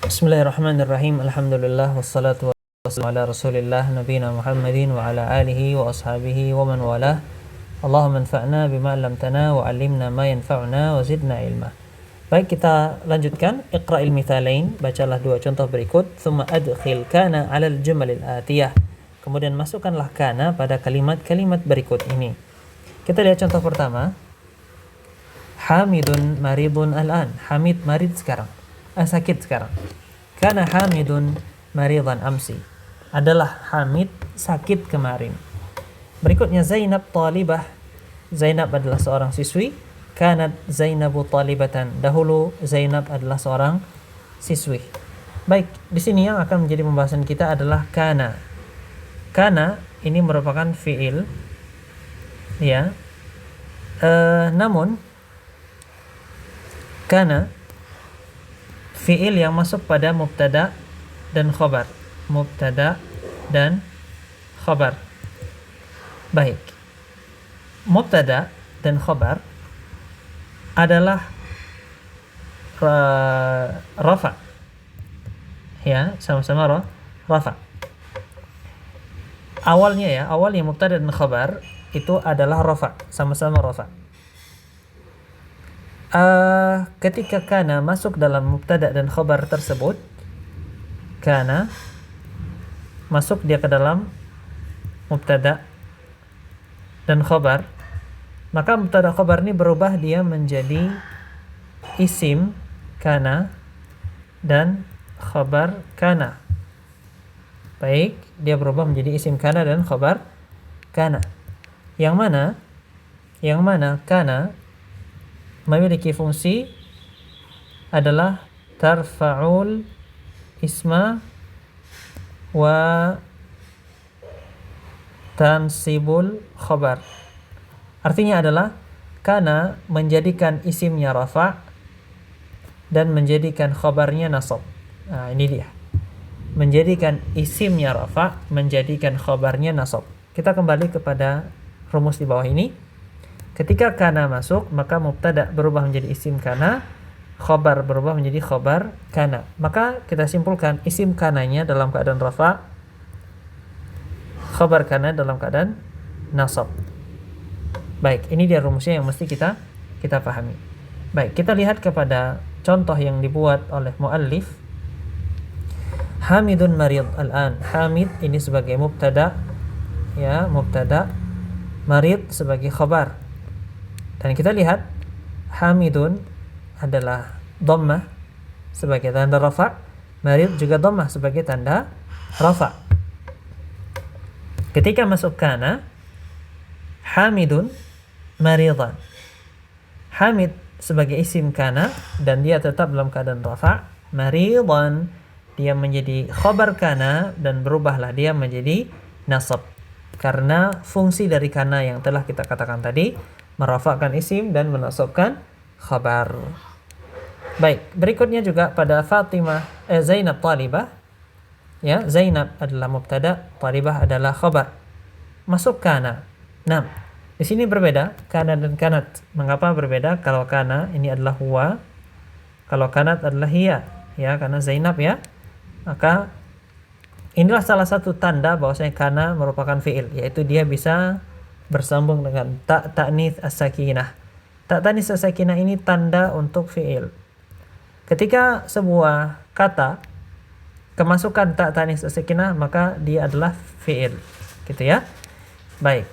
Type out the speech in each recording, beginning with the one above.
Bismillahirrahmanirrahim. Alhamdulillah wassalatu wassalamu ala Rasulillah nabiyina Muhammadin wa ala alihi wa ashabihi wa man walah. Allahumma anfa'na bima 'allamtana wa 'allimna ma yanfa'una wa zidna ilma. Baik, kita lanjutkan. Iqra'il mithalain, bacalah dua contoh berikut. Thumma adkhil kana 'alal jumalil atiyah. Kemudian masukkanlah kana pada kalimat-kalimat berikut ini. Kita lihat contoh pertama. Hamidun maridun al'an. Hamid marid sekarang. Sakit sekarang. Kana Hamidun maridan amsi. Adalah Hamid sakit kemarin. Berikutnya Zainab talibah. Zainab adalah seorang siswi. Kanat Zainabu talibatan. Dahulu Zainab adalah seorang siswi. Baik, di sini yang akan menjadi pembahasan kita adalah kana. Kana ini merupakan fiil, ya. Namun kana fiil yang masuk pada mubtada dan khobar. Mubtada dan khobar. Baik. Mubtada dan khobar adalah rafa. Ya, sama-sama rafa. Awalnya mubtada dan khobar itu adalah rafa, sama-sama rafa. Ketika kana masuk dalam mubtada dan khobar tersebut, kana masuk dia ke dalam mubtada dan khobar, maka mubtada khobar ini berubah dia menjadi isim kana dan khobar kana. Baik, dia berubah menjadi isim kana dan khobar kana. Yang mana kana memiliki fungsi adalah tarfa'ul isma wa tansibul khobar. Artinya adalah kana menjadikan isimnya rafa dan menjadikan khobarnya nasab. Nah, ini dia. Menjadikan isimnya rafa, menjadikan khobarnya nasab. Kita kembali kepada rumus di bawah ini. Ketika kana masuk, maka mubtada berubah menjadi isim kana, khobar berubah menjadi khobar kana. Maka kita simpulkan isim kananya dalam keadaan rafa, khobar kana dalam keadaan nasab. Baik, ini dia rumusnya yang mesti kita pahami. Baik, kita lihat kepada contoh yang dibuat oleh muallif. Hamidun marid al-an. Hamid ini sebagai mubtada, ya, mubtada, marid sebagai khobar. Dan kita lihat Hamidun adalah dhammah sebagai tanda rafa, marid juga dhammah sebagai tanda rafa. Ketika masuk kana, Hamidun maridan. Hamid sebagai isim kana dan dia tetap dalam keadaan rafa, maridan dia menjadi khabar kana dan berubahlah dia menjadi nasab. Karena fungsi dari kana yang telah kita katakan tadi, merafakkan isim dan menasabkan khabar. Baik, berikutnya juga pada Zainab talibah. Ya, Zainab adalah mubtada, talibah adalah khabar. Masuk kana. Nah, di sini berbeda kana dan kanat. Mengapa berbeda? Kalau kana ini adalah huwa, kalau kanat adalah hiya. Ya, karena Zainab ya. Maka inilah salah satu tanda bahwasanya kana merupakan fiil, yaitu dia bisa bersambung dengan ta ta'nits as-sakinah. Ta ta'nits as-sakinah ini tanda untuk fiil. Ketika sebuah kata kemasukan ta ta'nits as-sakinah, maka dia adalah fiil. Gitu ya. Baik.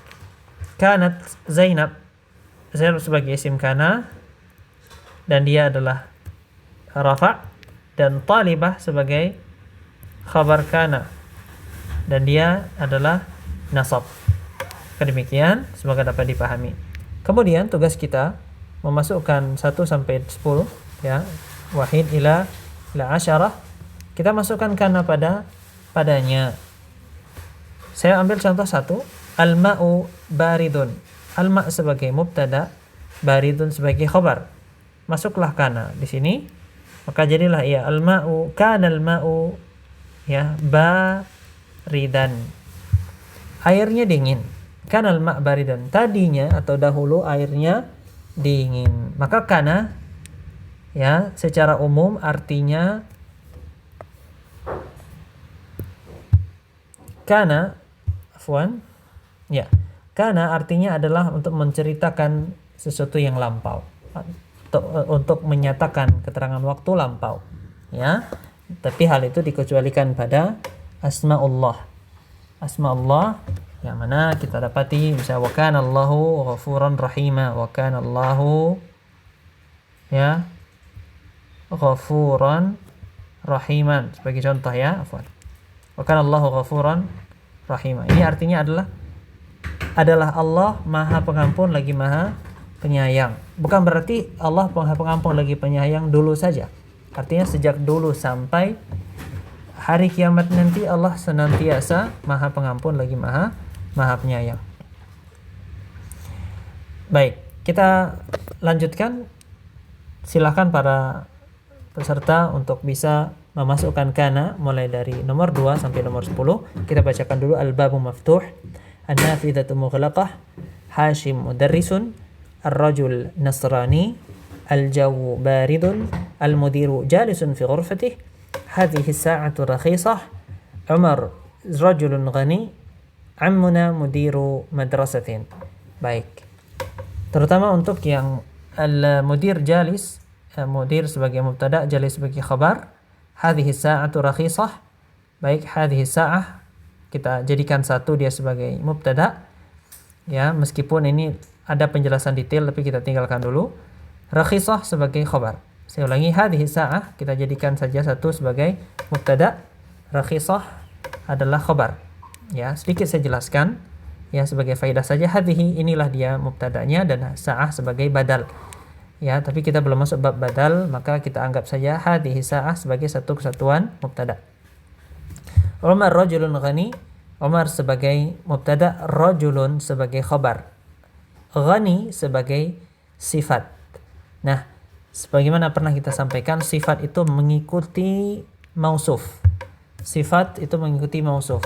Kanat Zainab. Zainab sebagai isim kana dan dia adalah rafa, dan talibah sebagai khabar kana dan dia adalah nasab. Demikian, semoga dapat dipahami. Kemudian tugas kita memasukkan 1 sampai 10, ya, wahid ila asyarah. Kita masukkan kana padanya. Saya ambil contoh 1, al-ma'u baridun. Al-ma' sebagai mubtada, baridun sebagai khabar. Masuklah kana di sini. Maka jadilah ya al-ma'u, kana al-ma'u, ya, baridan. Airnya dingin. Kana al-ma' baridan. Tadinya atau dahulu airnya dingin. Maka kana, ya, secara umum artinya Kana, afwan, ya, kana artinya adalah untuk menceritakan sesuatu yang lampau, untuk menyatakan keterangan waktu lampau, ya. Tapi hal itu dikecualikan pada asmaullah. Asmaullah yang mana kita dapati bisa wa kana Allahu ghafuran rahima, wa kana Allahu, ya, ghafuran rahiman sebagai contoh, ya, afwan. Wa kana Allahu ghafuran rahima. Ini artinya adalah Allah Maha Pengampun lagi Maha Penyayang. Bukan berarti Allah Maha Pengampun lagi penyayang dulu saja. Artinya sejak dulu sampai hari kiamat nanti Allah senantiasa Maha Pengampun lagi Maha Penyayang. Baik, kita lanjutkan. Silakan para peserta untuk bisa memasukkan kana mulai dari nomor 2 sampai nomor 10. Kita bacakan dulu. Al-babu maftuh, an-nafidhatu mughlaqah, Hashim mudarrisun, ar-rajul nasrani, al-jawu baridun, al-mudiru jalisun fi ghurfatih, hadhihi as-sa'atu rakhisah, Umar rajulun ghani, ammuna mudiru madrasatin. Baik. Terutama untuk yang al-mudir jalis, mudir sebagai mubtada, jalis sebagai khabar. Hadhihi sa'atu rakhisah. Baik, hadhihi sa'ah kita jadikan satu, dia sebagai mubtada. Ya, meskipun ini ada penjelasan detail tapi kita tinggalkan dulu. Rakhisah sebagai khabar. Saya ulangi, hadhihi sa'ah kita jadikan saja satu sebagai mubtada. Rakhisah adalah khabar. Ya, sedikit saya jelaskan. Ya, sebagai faedah saja, hadhihi inilah dia mubtadanya dan sa'ah sebagai badal. Ya, tapi kita belum masuk bab badal, maka kita anggap saja hadhihi sa'ah sebagai satu kesatuan mubtada. Umar rajulun ghani, Umar sebagai mubtada, rajulun sebagai khabar, ghani sebagai sifat. Nah, sebagaimana pernah kita sampaikan, sifat itu mengikuti mausuf. Sifat itu mengikuti mausuf.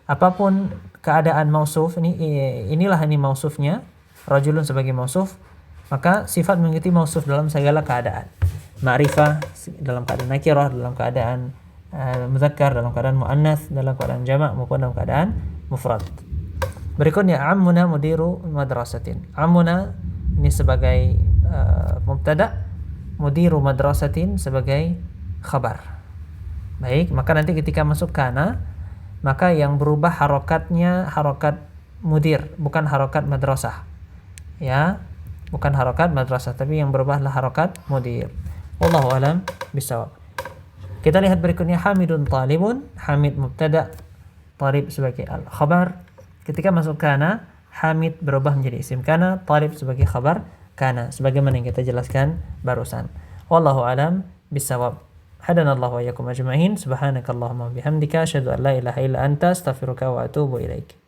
Apapun keadaan mausuf, inilah mausufnya, rajulun sebagai mausuf, maka sifat mengikuti mausuf dalam segala keadaan. Ma'rifah dalam keadaan nakirah, dalam keadaan muzakkar, dalam keadaan muannats, dalam keadaan jamak maupun dalam keadaan mufrad. Berikutnya, ammuna mudiru madrasatin. Ammuna ini sebagai mubtada, mudiru madrasatin sebagai khabar. Baik, maka nanti ketika masuk kana, maka yang berubah harokatnya harokat mudir, bukan harokat madrasah. Ya, bukan harokat madrasah, tapi yang berubahlah harokat mudir. Wallahu alam bisawab. Kita lihat berikutnya, Hamidun talibun. Hamid mubtada, talib sebagai al-khabar. Ketika masuk kana, Hamid berubah menjadi isim kana, talib sebagai khabar kana, sebagaimana yang kita jelaskan barusan. Wallahu alam bisawab. Hadanallahu wa iyyakum ajma'in. Subhanakallahumma bihamdika asyhadu an la ilaha illa anta astaghfiruka wa atubu ilaik.